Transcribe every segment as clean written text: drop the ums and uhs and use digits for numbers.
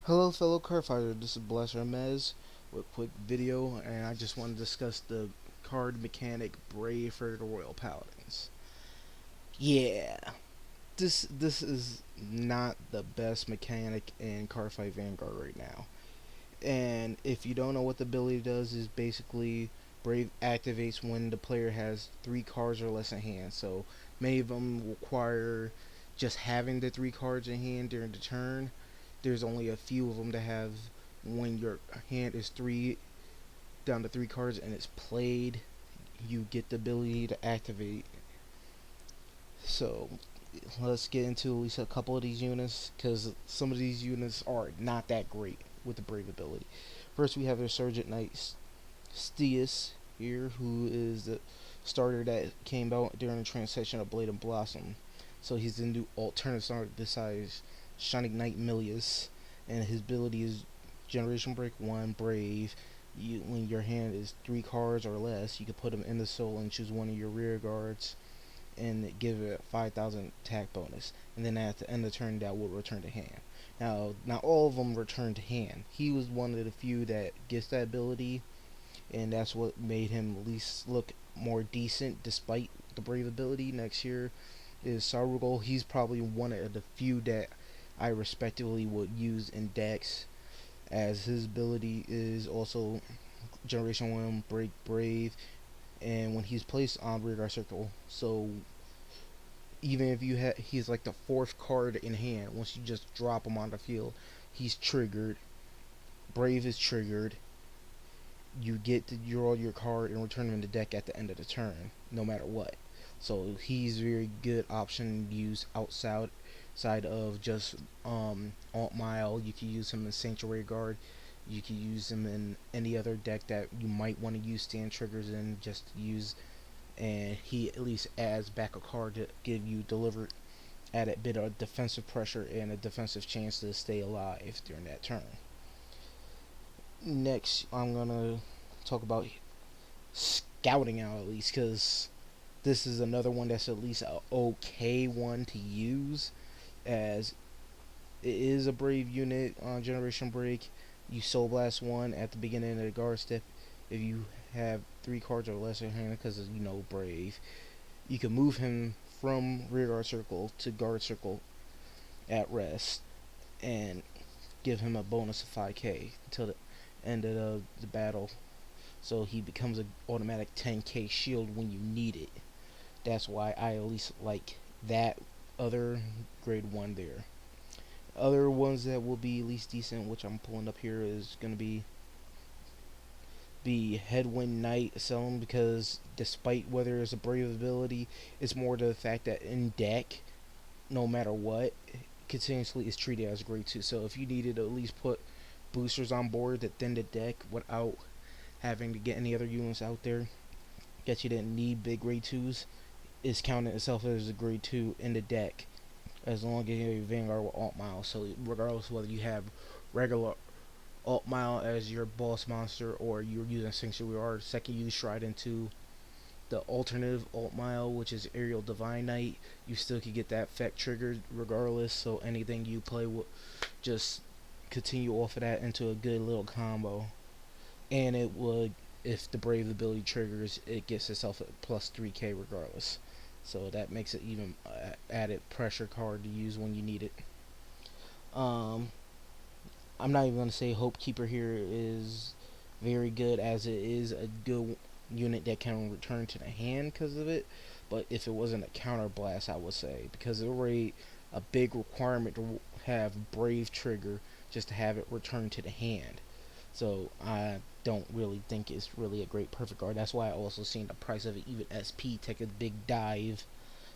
Hello fellow cardfighter, this is Bless Hermes with a quick video, and I just want to discuss the card mechanic Brave for the Royal Paladins. Yeah, this is not the best mechanic in Cardfight Vanguard right now. And if you don't know what the ability does, is basically Brave activates when the player has 3 cards or less in hand. So many of them require just having the 3 cards in hand during the turn. There's only a few of them to have when your hand is down to 3 cards and it's played. You get the ability to activate. So let's get into at least a couple of these units, because some of these units are not that great with the Brave ability. First, we have the Sergeant Knight Stius here, who is the starter that came out during the transition of Blade and Blossom. So he's the new alternative starter besides Shining Knight Milius, and his ability is Generation Break 1 Brave. When your hand is 3 cards or less, you can put them in the soul and choose one of your rear guards and give it 5,000 attack bonus. And then at the end of the turn, that will return to hand. Now, not all of them return to hand. He was one of the few that gets that ability, and that's what made him at least look more decent despite the Brave ability. Next year is Sarugol. He's probably one of the few that I respectively would use in decks, as his ability is also Generation 1 Break Brave, and when he's placed on rearguard circle, so even if he's like the 4th card in hand, once you just drop him on the field, he's triggered. Brave is triggered. You get to draw your card and return him in the deck at the end of the turn, no matter what. So he's a very good option to use outside of just Alt Mile. You can use him in Sanctuary Guard. You can use him in any other deck that you might want to use stand triggers in, just use, and he at least adds back a card to give you delivered added bit of defensive pressure and a defensive chance to stay alive during that turn. Next, I'm gonna talk about scouting out, at least, because this is another one that's at least a okay one to use, as it is a Brave unit on Generation Break. You Soul Blast one at the beginning of the guard step if you have 3 cards or less in hand, because Brave. You can move him from rear guard circle to guard circle at rest and give him a bonus of 5k until the end of the battle. So he becomes an automatic 10k shield when you need it. That's why I at least like that other grade 1 there. Other ones that will be at least decent, which I'm pulling up here, is going to be Headwind Knight Asylum, because despite whether it's a Brave ability, it's more to the fact that in deck, no matter what, continuously is treated as grade 2. So if you needed to at least put boosters on board that thin the deck without having to get any other units out there that you didn't need big grade 2s, is counting itself as a grade 2 in the deck, as long as you have Vanguard with Alt Mile. So regardless of whether you have regular Alt Mile as your boss monster or you're using Sanctuary Guard, second you stride into the alternative Alt Mile, which is Aerial Divine Knight, you still could get that effect triggered regardless. So anything you play will just continue off of that into a good little combo. And it would, if the Brave ability triggers, it gets itself a plus 3k regardless. So that makes it even added pressure card to use when you need it. I'm not even going to say Hope Keeper here is very good, as it is a good unit that can return to the hand because of it. But if it wasn't a counterblast, I would say, because it's already a big requirement to have Brave trigger just to have it return to the hand. So I don't really think it's really a great perfect card. That's why I also seen the price of it, even SP, take a big dive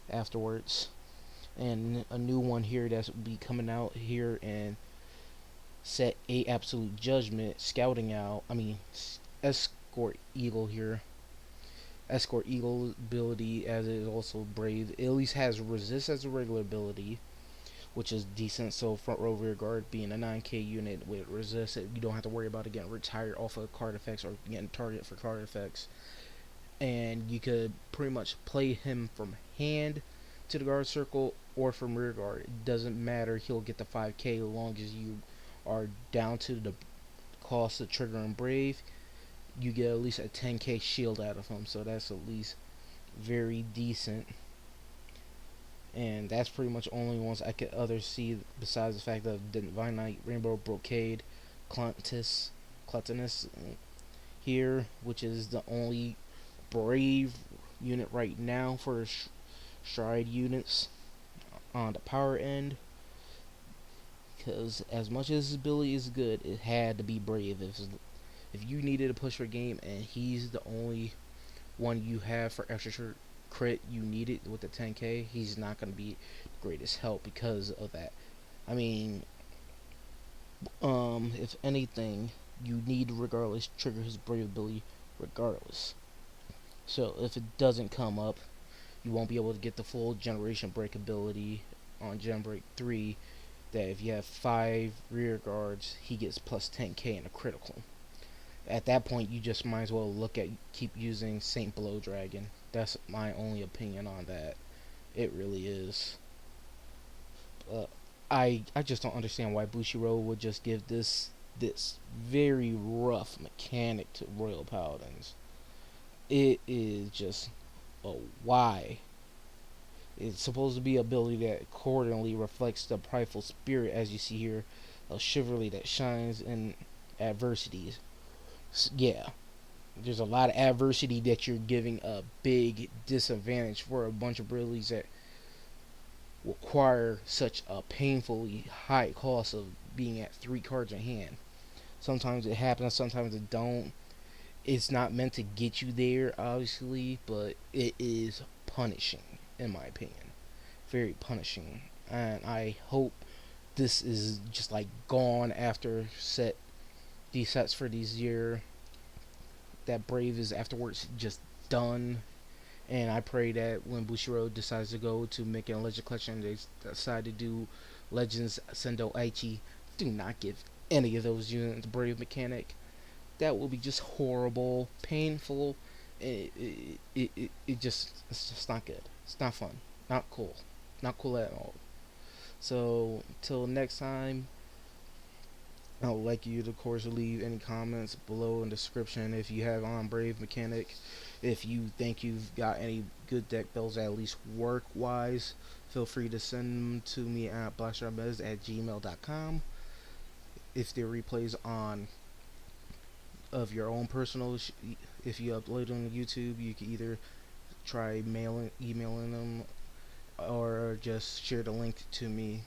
afterwards. And a new one here that's be coming out here in set 8 Absolute Judgment, Scouting Out. Escort Eagle here. Escort Eagle ability, as it is also Brave. It at least has Resist as a regular ability, which is decent. So front row rear guard being a 9k unit with Resist, you don't have to worry about it getting retired off of card effects or getting targeted for card effects. And you could pretty much play him from hand to the guard circle or from rear guard. It doesn't matter, he'll get the 5k as long as you are down to the cost of Trigger and Brave, you get at least a 10k shield out of him, so that's at least very decent. And that's pretty much only ones I could others see besides the fact of Divine Knight, Rainbow Brocade, Cluntus here, which is the only Brave unit right now for Stride units on the power end. Because as much as his ability is good, it had to be Brave. If you needed a push for game and he's the only one you have for extra crit you need it with the 10k, he's not going to be the greatest help because of that. I mean, if anything, you need regardless trigger his Brave ability regardless. So if it doesn't come up, you won't be able to get the full Generation Break ability on Gen Break 3, that if you have 5 rear guards, he gets plus 10k in a critical. At that point, you just might as well keep using Saint Blow Dragon. That's my only opinion on that. It really is. I just don't understand why Bushiroad would just give this very rough mechanic to Royal Paladins. It is just a why. It's supposed to be an ability that accordingly reflects the prideful spirit, as you see here, a chivalry that shines in adversities. Yeah, there's a lot of adversity that you're giving a big disadvantage for a bunch of abilities that require such a painfully high cost of being at 3 cards in hand. Sometimes it happens, sometimes it don't. It's not meant to get you there, obviously, but it is punishing, in my opinion. Very punishing. And I hope this is just like gone after these sets for this year. That Brave is afterwards just done. And I pray that when Bushiroad decides to go to making a Legend Collection, they decide to do Legends Sendo Aichi, do not give any of those units Brave mechanic. That will be just horrible, painful. It's just not good. It's not fun. Not cool. Not cool at all. So, till next time, I would like you to, of course, leave any comments below in the description if you have on Brave mechanic. If you think you've got any good deck builds that at least work wise, feel free to send them to me at blastermez@gmail.com. If there are replays on of your own personal, if you upload them on YouTube, you can either try emailing them, or just share the link to me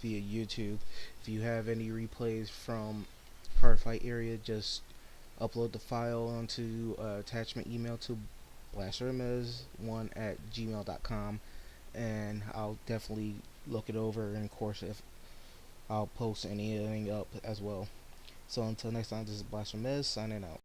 via YouTube. If you have any replays from Cardfight area, just upload the file onto attachment email to blastermez1@gmail.com, and I'll definitely look it over, and of course if I'll post anything up as well. So until next time, this is Blaster Mez signing out.